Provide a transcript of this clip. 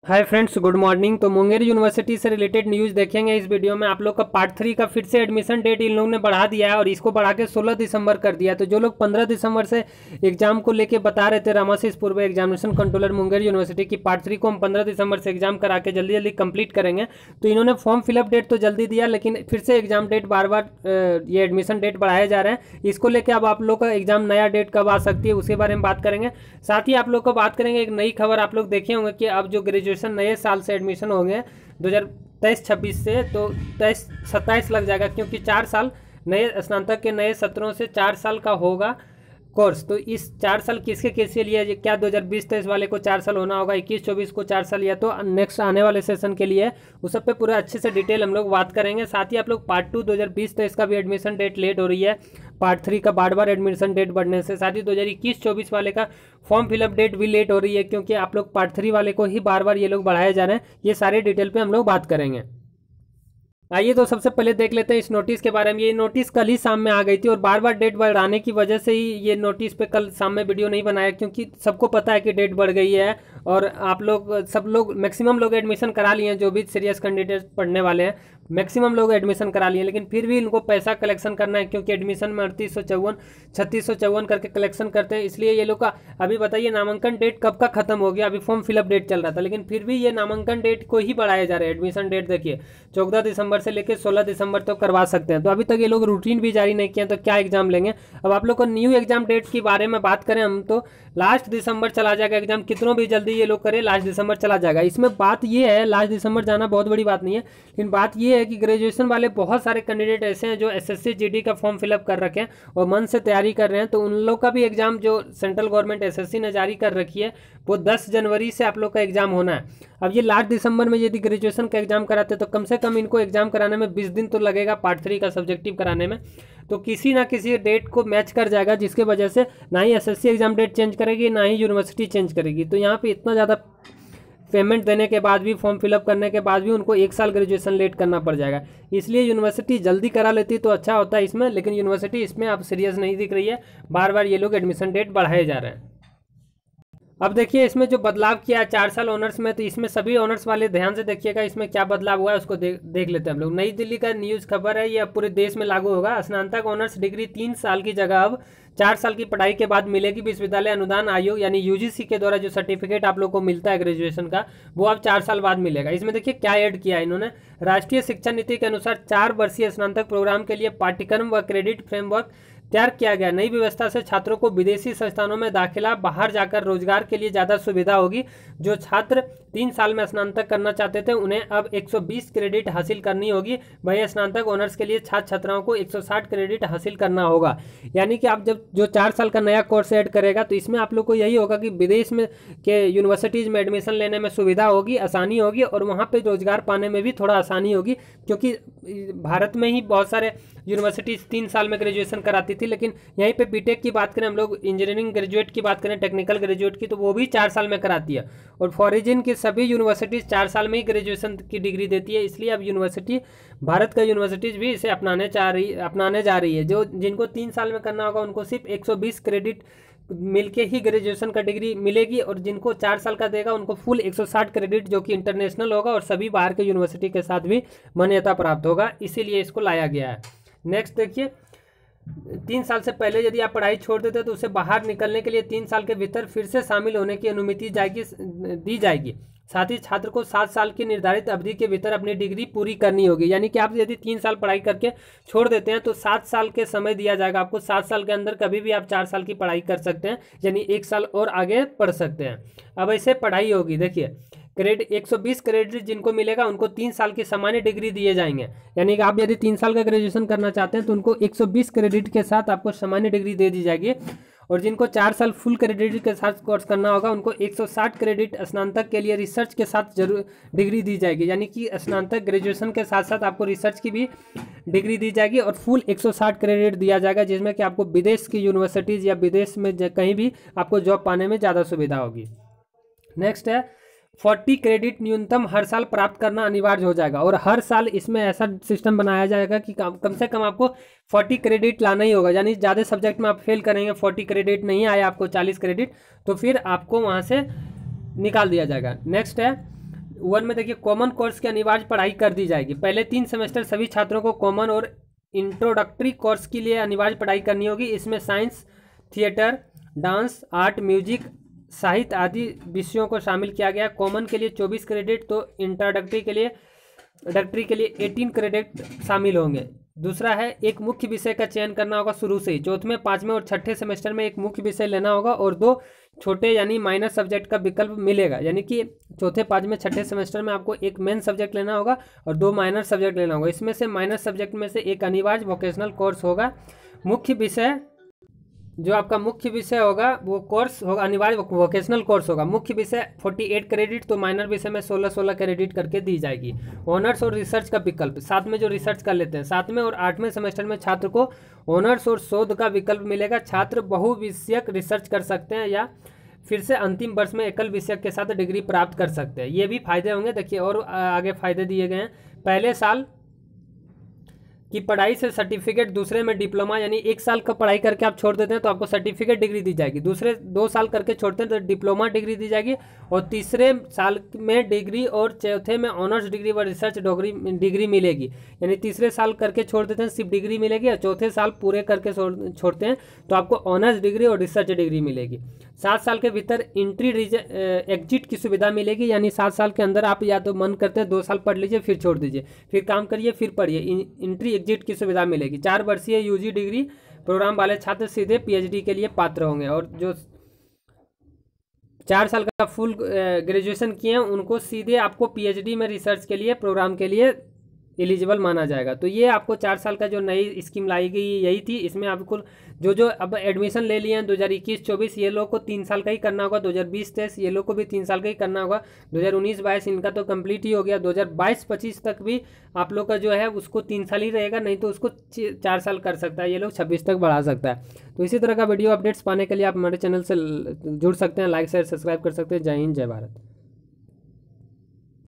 Hi friends, good morning. तो Munger university से related news देखेंगे इस वीडियो में। आप लोग का पार्ट 3 का फिर से एडमिशन डेट इन लोगों ने बढ़ा दिया है और इसको बढ़ा के 16 दिसंबर कर दिया। तो जो लोग 15 दिसंबर से एग्जाम को लेके बता रहे थे, रामाशीष पूर्व एग्जामिनेशन कंट्रोलर मुंगेर यूनिवर्सिटी की पार्ट 3 को हम 15 दिसंबर से एग्जाम करा के जल्दी जल्दी कंप्लीट करेंगे। तो इन्होंने फॉर्म फिलअप डेट तो जल्दी दिया, लेकिन फिर से एग्जाम डेट बार बार ये एडमिशन डेट बढ़ाए जा रहे हैं। इसको लेकर अब आप लोग का एग्जाम नया डेट कब आ सकती है उसके बारे में बात करेंगे। साथ ही आप लोग को बात करेंगे एक नई खबर। आप लोग देखे होंगे कि अब जो ग्रेजुएशन नए साल से एडमिशन हो गए 2023-26 से, तो 23-27 लग जाएगा, क्योंकि 4 साल नए स्नातक के नए सत्रों से 4 साल का होगा कोर्स। तो इस 4 साल किसके किसके लिए, क्या 2020-23 वाले को 4 साल होना होगा, 21-24 को 4 साल, या तो नेक्स्ट आने वाले सेशन के लिए, उस सब पे पूरा अच्छे से डिटेल हम लोग बात करेंगे। साथ ही आप लोग पार्ट 2 2020-23 का भी एडमिशन डेट लेट हो रही है, पार्ट 3 का बार बार एडमिशन डेट बढ़ने से। साथ ही 2021-24 वाले का फॉर्म फिलअप डेट भी लेट हो रही है, क्योंकि आप लोग पार्ट 3 वाले को ही बार बार ये लोग बढ़ाए जा रहे हैं। ये सारे डिटेल पे हम लोग बात करेंगे। आइए तो सबसे पहले देख लेते हैं इस नोटिस के बारे में। ये नोटिस कल ही शाम में आ गई थी और बार बार डेट बढ़ाने की वजह से ही ये नोटिस पे कल शाम में वीडियो नहीं बनाया, क्योंकि सबको पता है कि डेट बढ़ गई है और आप लोग सब लोग मैक्सिमम लोग एडमिशन करा लिए हैं। जो भी सीरियस कैंडिडेट पढ़ने वाले हैं मैक्सिमम लोग एडमिशन करा लिए हैं, लेकिन फिर भी इनको पैसा कलेक्शन करना है, क्योंकि एडमिशन में 3654 करके कलेक्शन करते हैं। इसलिए ये लोग का अभी बताइए नामांकन डेट कब का खत्म हो गया। अभी फॉर्म फिलअप डेट चल रहा था, लेकिन फिर भी ये नामांकन डेट को ही बढ़ाया जा रहा है। एडमिशन डेट देखिए 14 दिसंबर से लेकर 16 दिसंबर तक करवा सकते हैं। तो अभी तक ये लोग रूटीन भी जारी नहीं किया, तो क्या एग्जाम लेंगे। अब आप लोग को न्यू एग्जाम डेट के बारे में बात करें हम, तो लास्ट दिसंबर चला जाएगा एग्जाम। कितनों भी जल्दी ये लोग करें, लास्ट दिसंबर चला जाएगा। इसमें बात ये है, लास्ट दिसंबर जाना बहुत बड़ी बात नहीं है, लेकिन बात ये है कि ग्रेजुएशन वाले बहुत सारे कैंडिडेट ऐसे हैं जो एसएससी जीडी का फॉर्म फिलअप कर रखे हैं और मन से तैयारी कर रहे हैं। तो उन लोग का भी एग्जाम जो सेंट्रल गवर्नमेंट एसएससी ने जारी कर रखी है, वो 10 जनवरी से आप लोग का एग्जाम होना है। अब ये लास्ट दिसंबर में यदि ग्रेजुएशन का एग्जाम कराते तो कम से कम इनको एग्जाम कराने में 20 दिन तो लगेगा, पार्ट 3 का सब्जेक्टिव कराने में। तो किसी ना किसी डेट को मैच कर जाएगा, जिसके वजह से ना ही एसएससी एग्जाम डेट चेंज करेगी, ना ही यूनिवर्सिटी चेंज करेगी। तो यहाँ पे इतना ज़्यादा पेमेंट देने के बाद भी, फॉर्म फिलअप करने के बाद भी उनको 1 साल ग्रेजुएशन लेट करना पड़ जाएगा। इसलिए यूनिवर्सिटी जल्दी करा लेती तो अच्छा होता है इसमें, लेकिन यूनिवर्सिटी इसमें अब सीरियस नहीं दिख रही है। बार बार ये लोग एडमिशन डेट बढ़ाए जा रहे हैं। अब देखिए इसमें जो बदलाव किया है 4 साल ऑनर्स में, तो इसमें सभी ऑनर्स वाले ध्यान से देखिएगा इसमें क्या बदलाव हुआ है, उसको देख लेते हैं हम लोग। नई दिल्ली का न्यूज़ खबर है, ये अब पूरे देश में लागू होगा। स्नातक ऑनर्स डिग्री 3 साल की जगह अब 4 साल की पढ़ाई के बाद मिलेगी। विश्वविद्यालय अनुदान आयोग यानी यूजीसी के द्वारा जो सर्टिफिकेट आप लोग को मिलता है ग्रेजुएशन का, वो अब 4 साल बाद मिलेगा। इसमें देखिए क्या ऐड किया है इन्होंने। राष्ट्रीय शिक्षा नीति के अनुसार 4 वर्षीय स्नातक प्रोग्राम के लिए पाठ्यक्रम व क्रेडिट फ्रेमवर्क तैयार किया गया। नई व्यवस्था से छात्रों को विदेशी संस्थानों में दाखिला, बाहर जाकर रोजगार के लिए ज़्यादा सुविधा होगी। जो छात्र 3 साल में स्नातक करना चाहते थे उन्हें अब 120 क्रेडिट हासिल करनी होगी। वहीं स्नातक ऑनर्स के लिए छात्र छात्राओं को 160 क्रेडिट हासिल करना होगा। यानी कि आप जब जो 4 साल का नया कोर्स ऐड करेगा, तो इसमें आप लोग को यही होगा कि विदेश में के यूनिवर्सिटीज़ में एडमिशन लेने में सुविधा होगी, आसानी होगी, और वहाँ पर रोजगार पाने में भी थोड़ा आसानी होगी। क्योंकि भारत में ही बहुत सारे यूनिवर्सिटीज़ 3 साल में ग्रेजुएशन कराती थी, लेकिन यहीं पे बीटेक की बात करें हम लोग, इंजीनियरिंग ग्रेजुएट की बात करें, टेक्निकल ग्रेजुएट की, तो वो भी 4 साल में कराती है। और फॉरेन की सभी यूनिवर्सिटीज़ 4 साल में ही ग्रेजुएशन की डिग्री देती है। इसलिए अब यूनिवर्सिटी, भारत का यूनिवर्सिटीज़ भी इसे अपनाने जा रही है। जो जिनको 3 साल में करना होगा उनको सिर्फ 120 क्रेडिट मिलके ही ग्रेजुएशन का डिग्री मिलेगी, और जिनको 4 साल का देगा उनको फुल 160 क्रेडिट, जो कि इंटरनेशनल होगा और सभी बाहर के यूनिवर्सिटी के साथ भी मान्यता प्राप्त होगा। इसीलिए इसको लाया गया है। नेक्स्ट देखिए, 3 साल से पहले यदि आप पढ़ाई छोड़ देते तो उसे बाहर निकलने के लिए 3 साल के भीतर फिर से शामिल होने की अनुमति दी जाएगी। साथ ही छात्र को 7 साल की निर्धारित अवधि के भीतर अपनी डिग्री पूरी करनी होगी। यानी कि आप यदि 3 साल पढ़ाई करके छोड़ देते हैं तो 7 साल के समय दिया जाएगा आपको। 7 साल के अंदर कभी भी आप 4 साल की पढ़ाई कर सकते हैं, यानी 1 साल और आगे पढ़ सकते हैं। अब ऐसे पढ़ाई होगी, देखिए क्रेडिट 120 क्रेडिट जिनको मिलेगा उनको 3 साल की सामान्य डिग्री दिए जाएंगे। यानी कि आप यदि 3 साल का ग्रेजुएशन करना चाहते हैं तो उनको 120 क्रेडिट के साथ आपको सामान्य डिग्री दे दी जाएगी। और जिनको 4 साल फुल क्रेडिट के साथ कोर्स करना होगा उनको 160 क्रेडिट स्नातक के लिए रिसर्च के साथ जरूर डिग्री दी जाएगी। यानी कि स्नातक ग्रेजुएशन के साथ साथ आपको रिसर्च की भी डिग्री दी जाएगी और फुल 160 क्रेडिट दिया जाएगा, जिसमें कि आपको विदेश की यूनिवर्सिटीज़ या विदेश में कहीं भी आपको जॉब पाने में ज़्यादा सुविधा होगी। नेक्स्ट है 40 क्रेडिट न्यूनतम हर साल प्राप्त करना अनिवार्य हो जाएगा। और हर साल इसमें ऐसा सिस्टम बनाया जाएगा कि कम से कम आपको 40 क्रेडिट लाना ही होगा। यानी ज़्यादा सब्जेक्ट में आप फेल करेंगे, 40 क्रेडिट नहीं आया आपको 40 क्रेडिट, तो फिर आपको वहाँ से निकाल दिया जाएगा। नेक्स्ट है वन में देखिए कॉमन कोर्स की अनिवार्य पढ़ाई कर दी जाएगी। पहले 3 सेमेस्टर सभी छात्रों को कॉमन और इंट्रोडक्टरी कोर्स के लिए अनिवार्य पढ़ाई करनी होगी। इसमें science, theatre, dance, art, music, साहित्य आदि विषयों को शामिल किया गया। कॉमन के लिए 24 क्रेडिट तो इंट्रोडक्टरी के लिए 18 क्रेडिट शामिल होंगे। दूसरा है एक मुख्य विषय का चयन करना होगा शुरू से ही। चौथे, पाँचवें और छठे सेमेस्टर में एक मुख्य विषय लेना होगा और 2 छोटे यानी माइनर सब्जेक्ट का विकल्प मिलेगा। यानी कि चौथे, पाँचवें, छठे सेमेस्टर में आपको एक मेन सब्जेक्ट लेना होगा और 2 माइनर सब्जेक्ट लेना होगा। इसमें से माइनर सब्जेक्ट में से एक अनिवार्य वोकेशनल कोर्स होगा। मुख्य विषय जो आपका मुख्य विषय होगा वो कोर्स होगा अनिवार्य वोकेशनल कोर्स होगा। मुख्य विषय 48 क्रेडिट तो माइनर विषय में 16-16 क्रेडिट करके दी जाएगी। ऑनर्स और रिसर्च का विकल्प, साथ में जो रिसर्च कर लेते हैं, 7वें और 8वें सेमेस्टर में छात्र को ऑनर्स और शोध का विकल्प मिलेगा। छात्र बहुविषयक रिसर्च कर सकते हैं या फिर से अंतिम वर्ष में एकल विषय के साथ डिग्री प्राप्त कर सकते हैं। ये भी फायदे होंगे। देखिए और आगे फायदे दिए गए हैं। पहले साल की पढ़ाई से सर्टिफिकेट, दूसरे में डिप्लोमा, यानी 1 साल का पढ़ाई करके आप छोड़ देते हैं तो आपको सर्टिफिकेट डिग्री दी जाएगी। दूसरे 2 साल करके छोड़ते हैं तो डिप्लोमा डिग्री दी जाएगी और तीसरे साल में डिग्री और चौथे में ऑनर्स डिग्री व रिसर्च डिग्री मिलेगी। यानी तीसरे साल करके छोड़ देते हैं सिर्फ डिग्री मिलेगी और चौथे साल पूरे करके छोड़ते हैं तो आपको ऑनर्स डिग्री और रिसर्च डिग्री मिलेगी। 7 साल के भीतर इंट्री एग्जिट की सुविधा मिलेगी। यानी 7 साल के अंदर आप या तो मन करते हैं 2 साल पढ़ लीजिए फिर छोड़ दीजिए, फिर काम करिए फिर पढ़िए, इंट्री एग्जिट की सुविधा मिलेगी। 4 वर्षीय यूजी डिग्री प्रोग्राम वाले छात्र सीधे पीएचडी के लिए पात्र होंगे और जो 4 साल का फुल ग्रेजुएशन किए हैं उनको सीधे आपको पीएचडी में रिसर्च के लिए प्रोग्राम के लिए एलिजिबल माना जाएगा। तो ये आपको 4 साल का जो नई स्कीम लाई गई यही थी। इसमें आपको जो अब एडमिशन ले लिए हैं 2021-24 ये लोग को 3 साल का ही करना होगा। 2020-23 ये लोग को भी 3 साल का ही करना होगा। 2019-22 इनका तो कंप्लीट ही हो गया। 2022-25 तक भी आप लोग का जो है उसको 3 साल ही रहेगा, नहीं तो उसको 4 साल कर सकता है ये लोग, 26 तक बढ़ा सकता है। तो इसी तरह का वीडियो अपडेट्स पाने के लिए आप हमारे चैनल से जुड़ सकते हैं, लाइक शेयर सब्सक्राइब कर सकते हैं। जय हिंद, जय भारत।